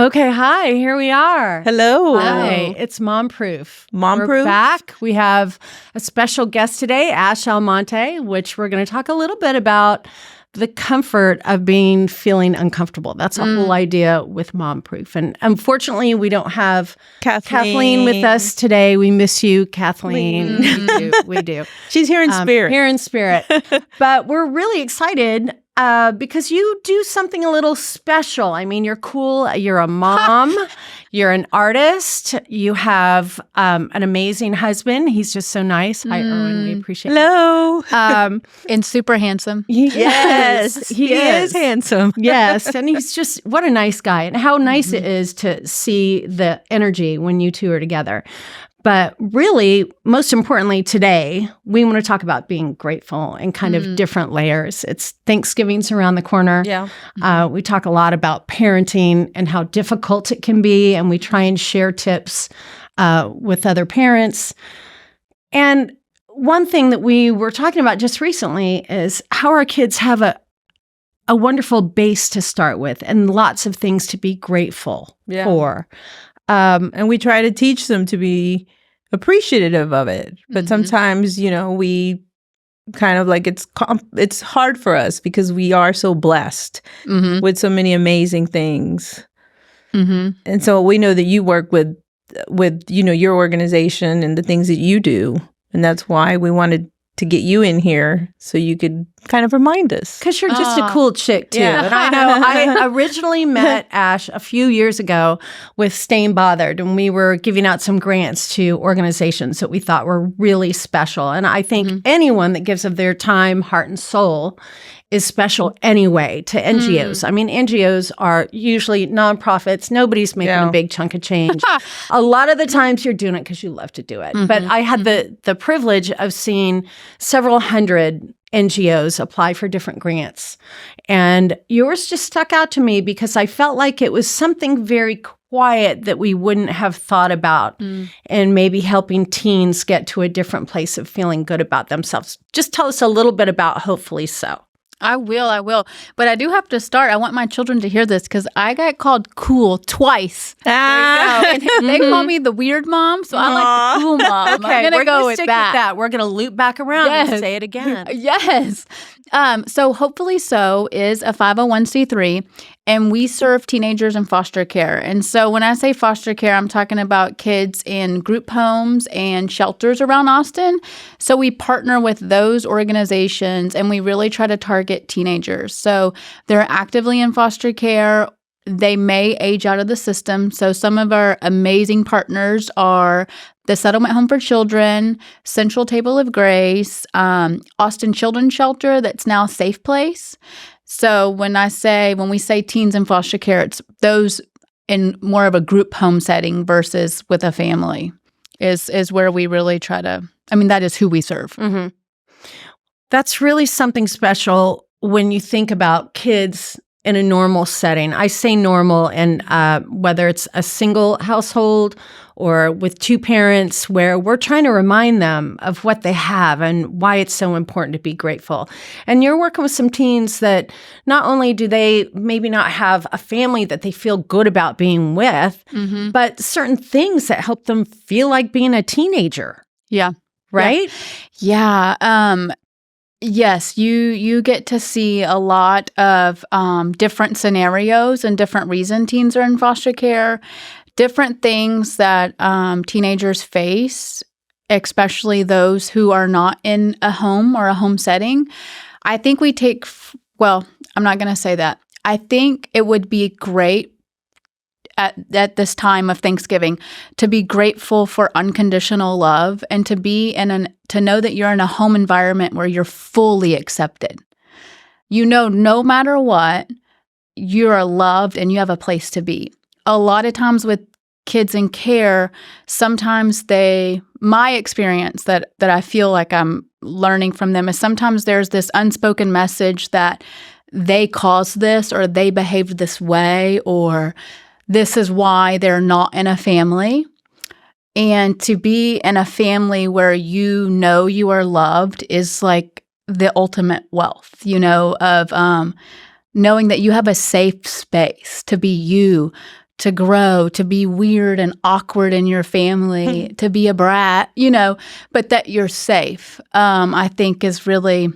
Okay, hi, here we are. Hello. Hi, it's Mom Proof. Mom We're Proof? back. We have a special guest today, Ash Almonte, which we're going to talk a little bit about the comfort of feeling uncomfortable. That's the whole idea with Mom Proof. And unfortunately, we don't have Kathleen with us today. We miss you, Kathleen. We do. She's here in spirit. Here in spirit. But we're really excited because you do something a little special. I mean, you're cool. You're a mom. You're an artist. You have an amazing husband. He's just so nice. Hi, Erwin. We appreciate Hello. And super handsome. Yes, he is handsome. Yes, and he's just, what a nice guy. And how nice it is to see the energy when you two are together. But really, most importantly today, we want to talk about being grateful in kind of different layers. It's Thanksgiving's around the corner. Yeah. We talk a lot about parenting and how difficult it can be, and we try and share tips with other parents. And one thing that we were talking about just recently is how our kids have a wonderful base to start with and lots of things to be grateful for. And we try to teach them to be appreciative of it. But sometimes, we kind of like it's hard for us because we are so blessed with so many amazing things. And so we know that you work with your organization and the things that you do. And that's why we wanted to get you in here so you could kind of remind us. Because you're just a cool chick, too. Yeah. And I know I originally met Ash a few years ago with Staying Bothered, and we were giving out some grants to organizations that we thought were really special. And I think anyone that gives of their time, heart, and soul is special anyway to NGOs. I mean, NGOs are usually nonprofits. Nobody's making a big chunk of change. A lot of the times you're doing it because you love to do it. But I had the privilege of seeing several hundred NGOs apply for different grants. And yours just stuck out to me because I felt like it was something very quiet that we wouldn't have thought about and maybe helping teens get to a different place of feeling good about themselves. Just tell us a little bit about Hopefully So. I will. But I do have to start. I want my children to hear this because I got called cool twice. And they call me the weird mom, so I like the cool mom. Okay, I'm going to go with stick that. with that. We're going to loop back around and say it again. Yes. So Hopefully So is a 501c3, and we serve teenagers in foster care. And so when I say foster care, I'm talking about kids in group homes and shelters around Austin. So we partner with those organizations, and we really try to target teenagers. So they're actively in foster care. They may age out of the system. So some of our amazing partners are the Settlement Home for Children, Central Table of Grace, Austin Children's Shelter, that's now Safe Place. So when we say teens in foster care, it's those in more of a group home setting versus with a family is where we really try to, that is who we serve. That's really something special when you think about kids in a normal setting. I say normal, and whether it's a single household or with two parents, where we're trying to remind them of what they have and why it's so important to be grateful. And you're working with some teens that not only do they maybe not have a family that they feel good about being with, but certain things that help them feel like being a teenager. Yeah. Right? Yeah. Yes, you get to see a lot of different scenarios and different reasons teens are in foster care, different things that teenagers face, especially those who are not in a home or a home setting. I think I'm not going to say that. I think it would be great at this time of Thanksgiving to be grateful for unconditional love and to to know that you're in a home environment where you're fully accepted. No matter what, you are loved and you have a place to be. A lot of times with kids in care, sometimes my experience that I feel like I'm learning from them is sometimes there's this unspoken message that they caused this or they behaved this way or this is why they're not in a family. And to be in a family where you know you are loved is like the ultimate wealth, of knowing that you have a safe space to be you, to grow, to be weird and awkward in your family, to be a brat, but that you're safe, I think is really,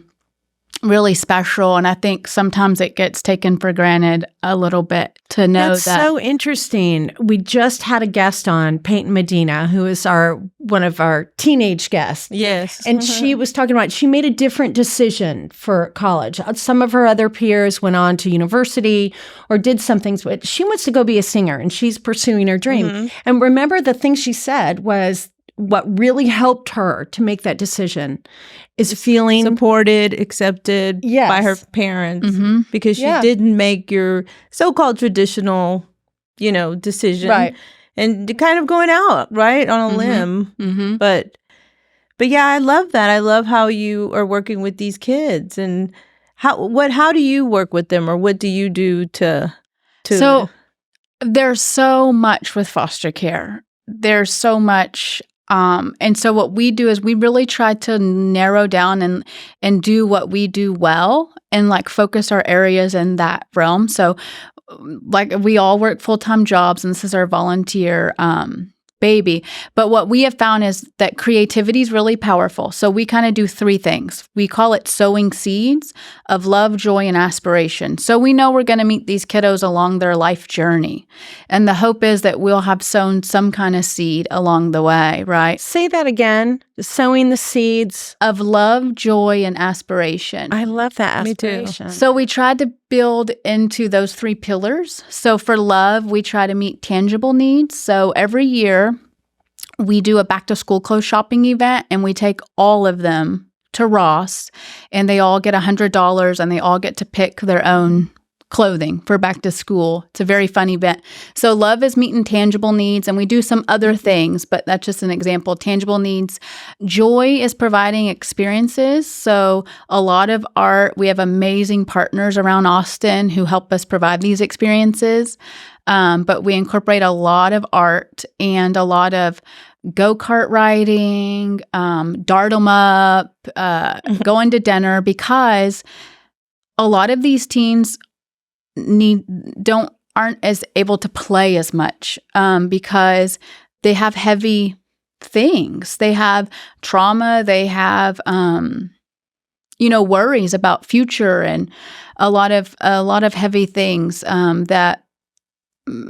really special. And I think sometimes it gets taken for granted a little bit to know That's that. so interesting. We just had a guest on, Peyton Medina, who is one of our teenage guests. Yes. And she was talking about, she made a different decision for college. Some of her other peers went on to university or did some things, but she wants to go be a singer and she's pursuing her dream. And remember, the thing she said was, what really helped her to make that decision is feeling supported, accepted by her parents, because she didn't make your so-called traditional, decision, right? And kind of going out right on a limb. But yeah, I love that. I love how you are working with these kids, and how do you work with them, or what do you do to? So there's so much with foster care. There's so much. And so what we do is we really try to narrow down and do what we do well and like focus our areas in that realm. So like we all work full-time jobs, and this is our volunteer baby. But what we have found is that creativity is really powerful. So we kind of do 3 things. We call it sowing seeds of love, joy, and aspiration. So we know we're going to meet these kiddos along their life journey. And the hope is that we'll have sown some kind of seed along the way, right? Say that again. Sowing the seeds of love, joy, and aspiration. I love that. Aspiration. Me too. So we tried to build into those 3 pillars. So for love, we try to meet tangible needs. So every year we do a back to school clothes shopping event, and we take all of them to Ross, and they all get $100, and they all get to pick their own clothing for back to school. It's a very fun event. So love is meeting tangible needs, and we do some other things, but that's just an example. Tangible needs. Joy is providing experiences. So a lot of art, we have amazing partners around Austin who help us provide these experiences. But we incorporate a lot of art and a lot of go-kart riding, dart 'em up, going to dinner, because a lot of these teens aren't as able to play as much because they have heavy things. They have trauma. They have worries about future, and a lot of heavy things that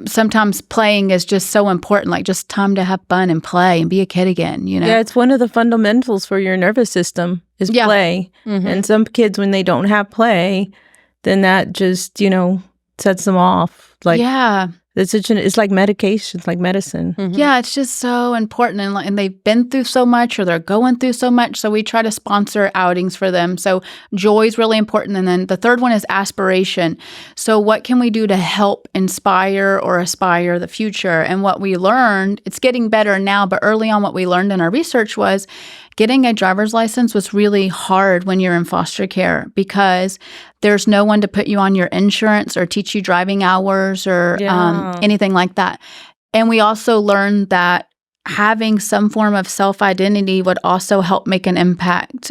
sometimes playing is just so important, like just time to have fun and play and be a kid again, Yeah, it's one of the fundamentals for your nervous system is play. And some kids, when they don't have play, then that just, sets them off. Like, it's like medication, it's like medicine. Yeah, it's just so important. And they've been through so much, or they're going through so much. So we try to sponsor outings for them. So joy is really important. And then the third one is aspiration. So what can we do to help inspire or aspire the future? And what we learned, it's getting better now, but early on what we learned in our research was getting a driver's license was really hard when you're in foster care, because there's no one to put you on your insurance or teach you driving hours or anything like that. And we also learned that having some form of self-identity would also help make an impact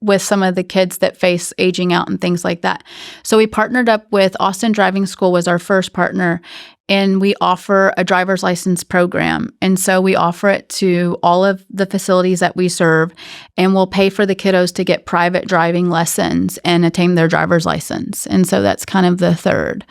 with some of the kids that face aging out and things like that. So we partnered up with Austin Driving School, was our first partner, and we offer a driver's license program. And so we offer it to all of the facilities that we serve, and we'll pay for the kiddos to get private driving lessons and attain their driver's license. And so that's kind of the third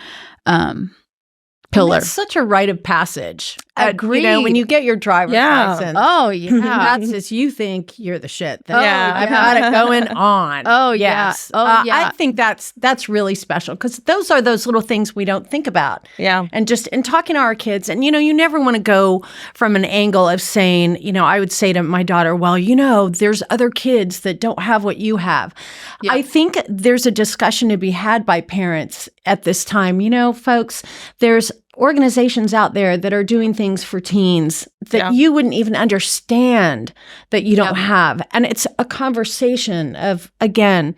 pillar. It's such a rite of passage. Agreed. When you get your driver's license. Oh, yeah. That's just, you think you're the shit. Then I've yeah. got it going on. Oh, yes. yeah. Oh, yeah. I think that's really special, because those are those little things we don't think about. Yeah. And just in talking to our kids, and, you never want to go from an angle of saying, I would say to my daughter, well, there's other kids that don't have what you have. Yeah. I think there's a discussion to be had by parents at this time. Folks, there's organizations out there that are doing things for teens that you wouldn't even understand that you don't have. And it's a conversation of, again,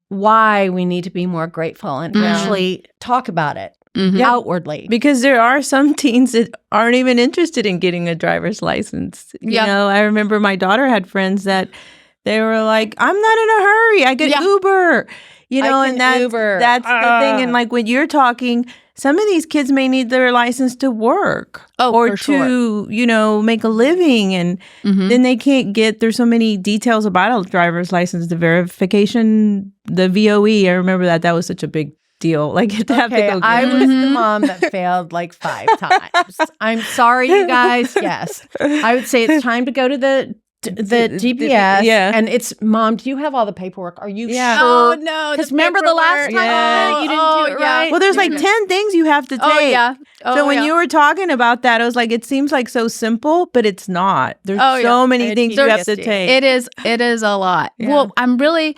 why we need to be more grateful and actually talk about it outwardly. Because there are some teens that aren't even interested in getting a driver's license. I remember my daughter had friends that they were like, I'm not in a hurry. I get Uber. And that's the thing. And like when you're talking, some of these kids may need their license to work or for sure. to, you know, make a living. And then they can't get, there's so many details about a driver's license, the verification, the VOE. I remember that was such a big deal. Like, you have to go get I was the mom that failed like 5 times. I'm sorry, you guys. Yes. I would say it's time to go to the GPS. Yeah. And it's, Mom, do you have all the paperwork? Are you Yeah. sure? Oh, no. Because remember the last time you didn't do it right? Well, there's like 10 things you have to take. Oh, yeah. So when you were talking about that, I was like, it seems like so simple, but it's not. There's so many things you have to take. It is a lot. Yeah. Well, I'm really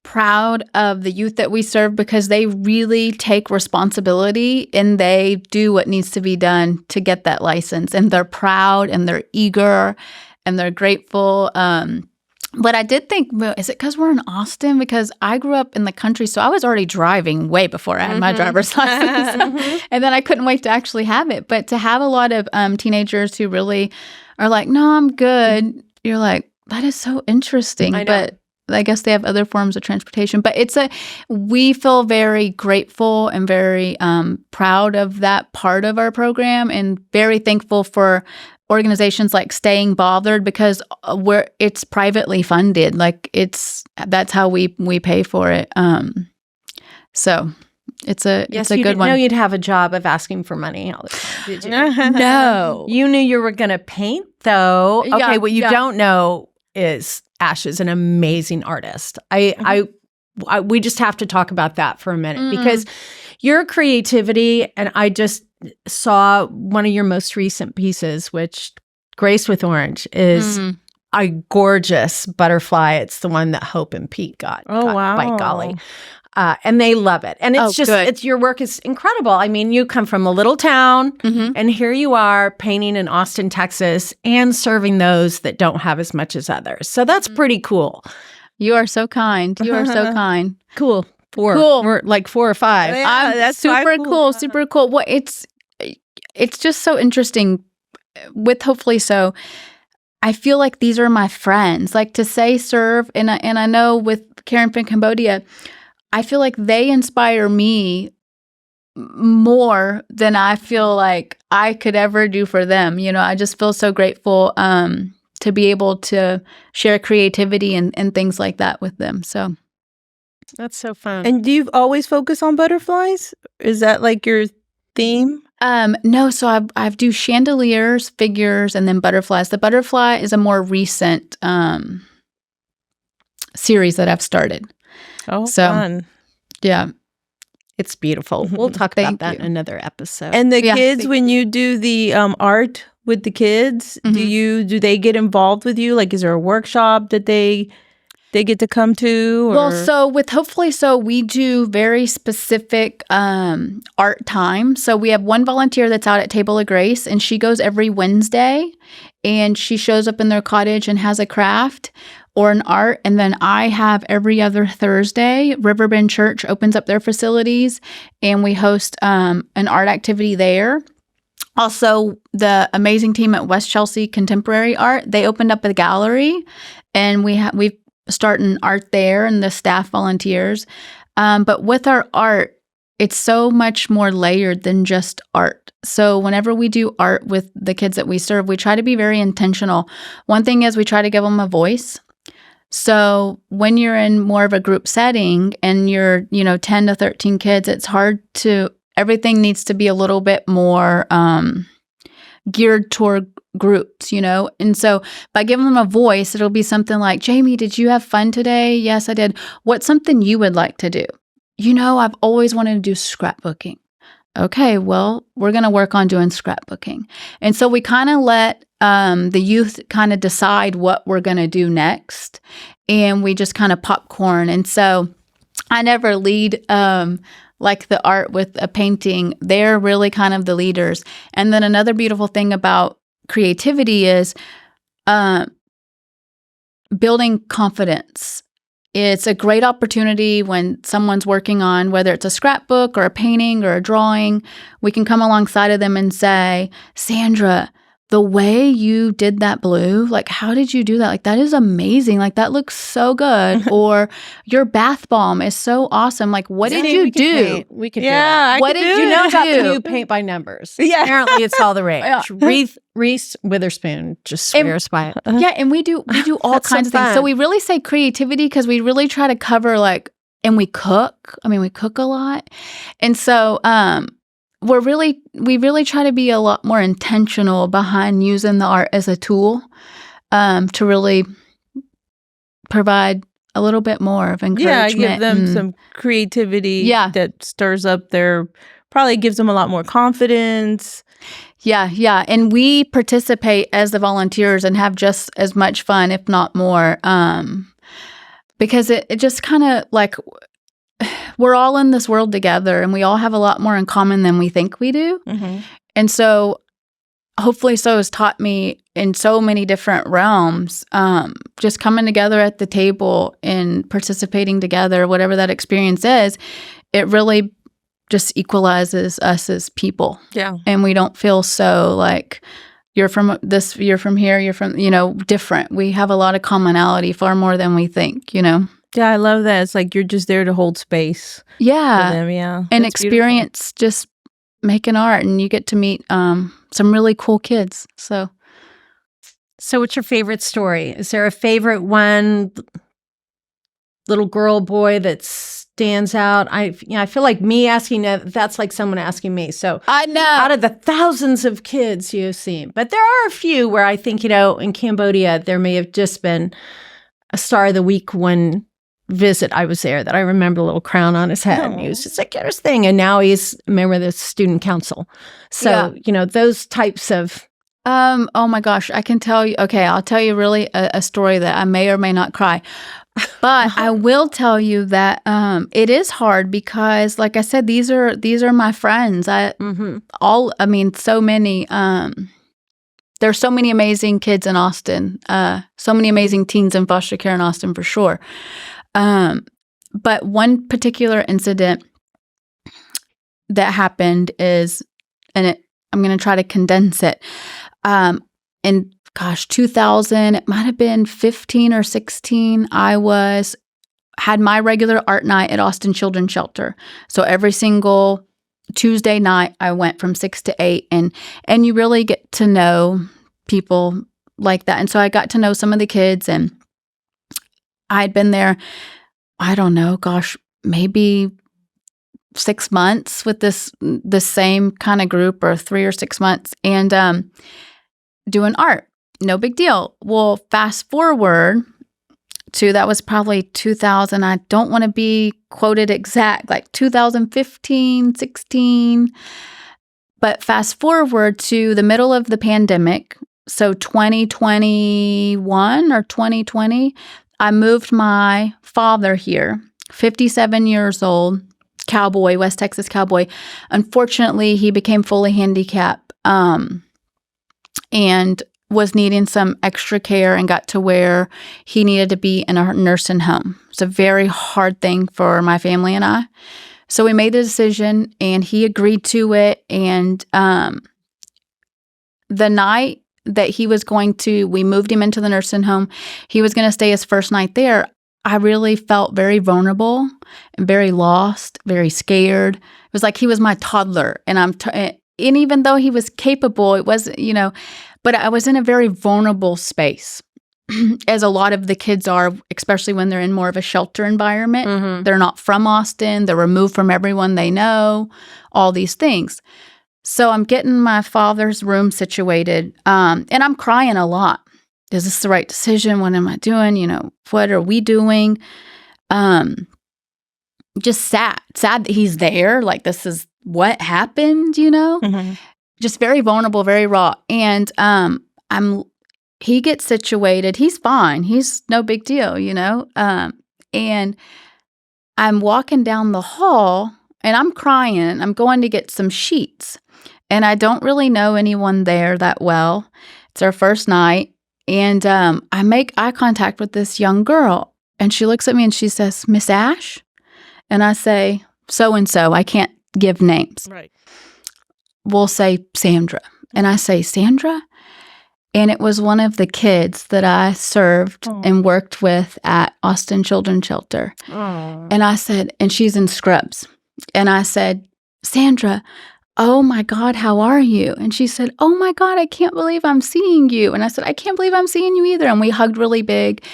proud of the youth that we serve because they really take responsibility and they do what needs to be done to get that license. And they're proud and they're eager and they're grateful. But I did think, well, is it because we're in Austin? Because I grew up in the country, so I was already driving way before I had my driver's license. And then I couldn't wait to actually have it. But to have a lot of teenagers who really are like, no, I'm good. You're like, that is so interesting. I know. But I guess they have other forms of transportation. But we feel very grateful and very proud of that part of our program and very thankful for organizations like Staying Bothered because it's privately funded. Like that's how we pay for it. So it's a good one. You know you'd have a job of asking for money all the time, did you? No. You knew you were going to paint, though. Okay, Yeah, what you don't know is Ash is an amazing artist. We just have to talk about that for a minute because your creativity, and I just saw one of your most recent pieces, which Grace with Orange is a gorgeous butterfly. It's the one that Hope and Pete got. Wow. By golly. And they love it. And it's your work is incredible. I mean, you come from a little town and here you are painting in Austin, Texas and serving those that don't have as much as others. So that's pretty cool. You are so kind. You are so kind. Cool. Cool. We're like 4 or 5. Yeah, that's super cool. Super cool. Well, it's just so interesting with Hopefully So. I feel like these are my friends. Like to say serve, and I know with Karen from Cambodia, I feel like they inspire me more than I feel like I could ever do for them. You know, I just feel so grateful to be able to share creativity and things like that with them. So That's so fun. And do you always focus on butterflies? Is that like your theme? No, so I do chandeliers, figures, and then butterflies. The butterfly is a more recent series that I've started. Oh, So, fun. Yeah. It's beautiful. We'll talk about Thank that you. in another episode. And the Yeah. kids, when you do the art with the kids, do they get involved with you? Like, is there a workshop that they get to come to? Or? Well, so with Hopefully So, we do very specific art time. So we have one volunteer that's out at Table of Grace, and she goes every Wednesday, and she shows up in their cottage and has a craft or an art. And then I have every other Thursday, Riverbend Church opens up their facilities, and we host an art activity there. Also, the amazing team at West Chelsea Contemporary Art, they opened up a gallery, and we've starting art there, and the staff volunteers. But with our art, it's so much more layered than just art. So whenever we do art with the kids that we serve, we try to be very intentional. One thing is we try to give them a voice. So when you're in more of a group setting and you're, 10 to 13 kids, it's hard everything needs to be a little bit more geared toward groups, And so by giving them a voice, it'll be something like, Jamie, did you have fun today? Yes, I did. What's something you would like to do? I've always wanted to do scrapbooking. Okay, well, we're going to work on doing scrapbooking. And so we kind of let the youth kind of decide what we're going to do next. And we just kind of popcorn. And so I never lead like the art with a painting. They're really kind of the leaders. And then another beautiful thing about creativity is building confidence. It's a great opportunity when someone's working on, whether it's a scrapbook or a painting or a drawing, we can come alongside of them and say, Sandra, the way you did that blue, like, how did you do that? Like, that is amazing. Like, that looks so good. Or your bath bomb is so awesome. Like, what did you do? We could do Yeah, it. What did you know about the do? new paint by numbers? Yeah. Apparently it's all the rage. Yeah. Reese Witherspoon just swears by it. Yeah, and we do all That's so kinds of things. So fun. we really say creativity because we really try to cover, like, and we cook. I mean, we cook a lot. And so we really try to be a lot more intentional behind using the art as a tool to really provide a little bit more of encouragement. Yeah, give them some creativity that stirs up probably gives them a lot more confidence. Yeah. And we participate as the volunteers and have just as much fun, if not more, because it just kind of like we're all in this world together and we all have a lot more in common than we think we do. Mm-hmm. And so hopefully so has taught me in so many different realms, just coming together at the table and participating together, whatever that experience is, it really just equalizes us as people. Yeah. And we don't feel so like you're from this, you're from here, you're from, different. We have a lot of commonality, far more than we think, Yeah, I love that. It's like you're just there to hold space for them. Yeah. And That's experience just making art, and you get to meet some really cool kids. So what's your favorite story? Is there a favorite one, little girl, boy, that stands out? I feel like me asking that's like someone asking me. So I know out of the thousands of kids you've seen, but there are a few where I think, in Cambodia, there may have just been a Star of the Week one visit I was there that I remember a little crown on his head. And he was just like, get his thing. And now he's a member of the student council. So, those types of... oh my gosh, I can tell you. Okay, I'll tell you really a story that I may or may not cry. But I will tell you that it is hard because, like I said, these are my friends. So many... There's so many amazing kids in Austin, so many amazing teens in foster care in Austin for sure. But one particular incident that happened is, I'm going to try to condense it. In 2000, it might have been 15 or 16, I had my regular art night at Austin Children's Shelter. So every single Tuesday night, I went from 6 to 8, and you really get to know people like that. And so I got to know some of the kids, and I'd been there, I don't know, maybe 6 months with this same kind of group, or 3 or 6 months, and doing art. No big deal. Well, fast forward to, that was probably 2000. I don't want to be quoted exact, like 2015, 16. But fast forward to the middle of the pandemic, so 2021 or 2020, I moved my father here, 57 years old, cowboy, West Texas cowboy. Unfortunately, he became fully handicapped and was needing some extra care and got to where he needed to be in a nursing home. It's a very hard thing for my family and I. So we made the decision, and he agreed to it. And the night that we moved him into the nursing home, he was going to stay his first night there. I really felt very vulnerable and very lost, very scared. It was like he was my toddler, and and even though he was capable, it wasn't, but I was in a very vulnerable space, as a lot of the kids are, especially when they're in more of a shelter environment. Mm-hmm. They're not from Austin. They're removed from everyone they know, all these things. So I'm getting my father's room situated, and I'm crying a lot. Is this the right decision? What am I doing? What are we doing? Just sad that he's there. Like, this is what happened, Mm-hmm. Just very vulnerable, very raw. And he gets situated. He's fine. He's no big deal, and I'm walking down the hall, and I'm crying. I'm going to get some sheets, and I don't really know anyone there that well. It's our first night, and I make eye contact with this young girl, and she looks at me and she says, "Miss Ash?" And I say, "So-and-so." I can't give names. Right. We'll say Sandra. And I say, "Sandra?" And it was one of the kids that I served and worked with at Austin Children's Shelter. And I said, and she's in scrubs. And I said, Sandra, oh my God, how are you? And she said, oh my God, I can't believe I'm seeing you. And I said, I can't believe I'm seeing you either. And we hugged really big.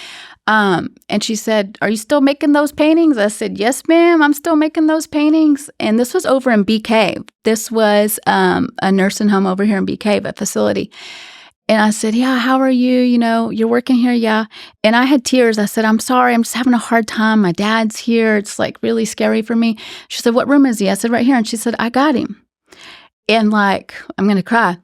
And she said, are you still making those paintings? I said, yes, ma'am, I'm still making those paintings. And this was over in Bee Cave. This was a nursing home over here in Bee Cave, a facility. And I said, yeah, how are you? You know, you're working here? Yeah. And I had tears. I said, I'm sorry. I'm just having a hard time. My dad's here. It's like really scary for me. She said, what room is he? I said, right here. And she said, I got him. And like, I'm going to cry.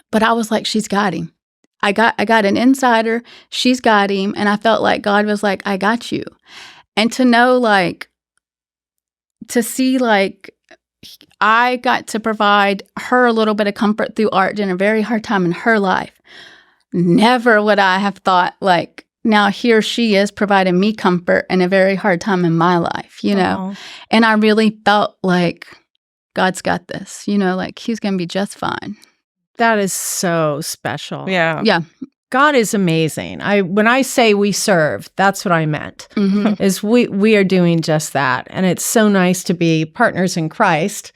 But I was like, she's got him. I got an insider. She's got him. And I felt like God was like, I got you. And to know, like, to see, like, I got to provide her a little bit of comfort through art during a very hard time in her life. Never would I have thought, like, now here she is providing me comfort in a very hard time in my life, you know? And I really felt like God's got this, you know, like he's going to be just fine. That is so special. Yeah. Yeah. God is amazing. When I say we serve, that's what I meant. Is we are doing just that. And it's so nice to be partners in Christ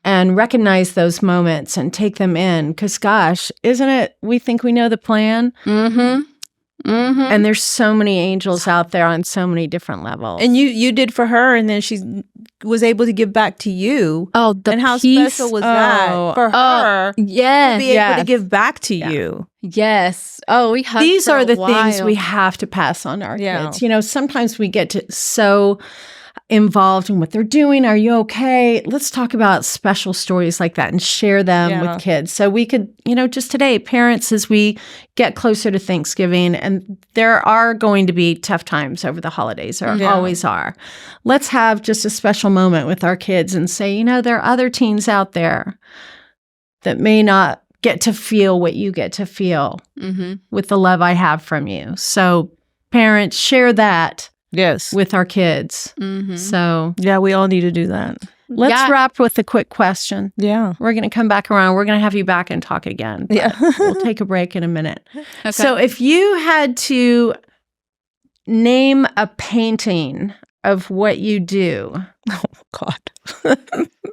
and recognize those moments and take them in. Because gosh, isn't it? We think we know the plan. And there's so many angels out there on so many different levels. And you did for her, and then she was able to give back to you. Oh, the and how peace. special was that for her Yes. to be able to give back to you? Yes. Oh, we hugged These for are a the while. things we have to pass on to our Yeah. kids. You know, sometimes we get to so involved in what they're doing. Are you okay? Let's talk about special stories like that and share them with kids. So we could, you know, just today, parents, as we get closer to Thanksgiving, and there are going to be tough times over the holidays, there always are. Let's have just a special moment with our kids and say, you know, there are other teens out there that may not get to feel what you get to feel with the love I have from you. So parents, share that with our kids. So Yeah, we all need to do that. let's wrap with a quick question. Yeah. We're going to come back around. We're going to have you back and talk again. Yeah. We'll take a break in a minute. Okay. So if you had to name a painting of what you do, Oh, God.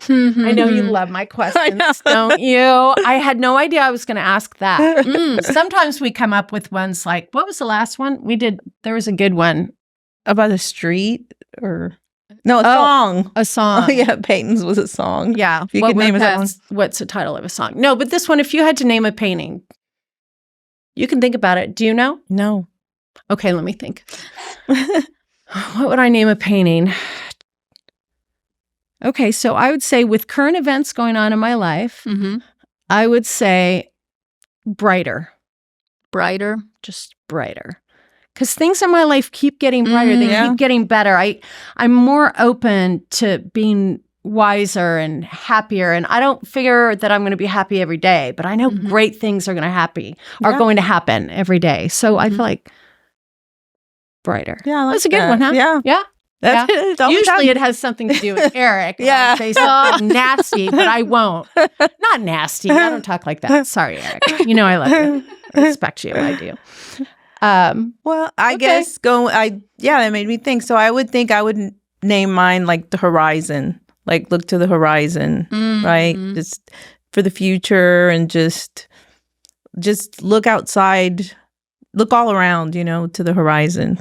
I know you love my questions, don't you? I had no idea I was going to ask that. Sometimes we come up with ones like, what was the last one we did? There was a good one. About a street or... No, a song. A song. Oh, yeah, Peyton's was a song. Yeah. If you could name that one. What's the title of a song? No, but this one, if you had to name a painting, you can think about it. Do you know? No. Okay, let me think. What would I name a painting? Okay, so I would say with current events going on in my life, I would say brighter. Brighter. Just brighter. Because things in my life keep getting brighter. They keep getting better. I'm more open to being wiser and happier. And I don't figure that I'm going to be happy every day, but I know great things are going to happen every day. So I feel like brighter. Yeah, I like that's a good that. one, huh? Yeah. Yeah. That's it. All the Usually time. it has something to do with Eric. And Yeah. I'll say something nasty, but I won't. Not nasty. I don't talk like that. Sorry, Eric. You know I love you. I respect you. I do. Well, I guess that made me think. So I would think I would name mine like the horizon, like look to the horizon, right? Just for the future and just look outside, look all around, to the horizon.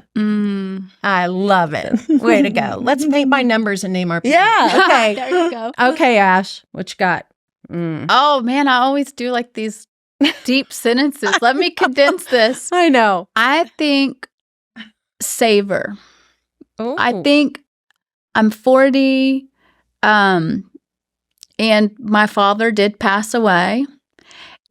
I love it. Way to go. Let's paint by numbers and name our people. Yeah. Okay. There you go. Okay, Ash. What you got? Oh, man, I always do like these deep sentences. Let me condense this. I know. I think savor. Ooh. I think I'm 40, and my father did pass away.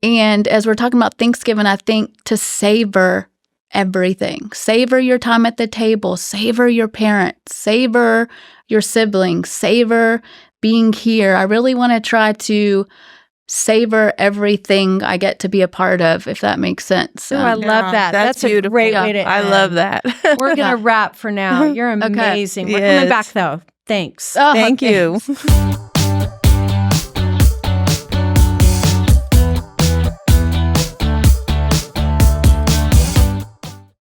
And as we're talking about Thanksgiving, I think to savor everything. Savor your time at the table. Savor your parents. Savor your siblings. Savor being here. I really want to try to savor everything I get to be a part of, if that makes sense. Oh, I love that. That's a beautiful. great way to I end. love that. We're going to wrap for now. You're amazing. We're coming Yes. back, though. Thanks. Oh, Thank okay. you.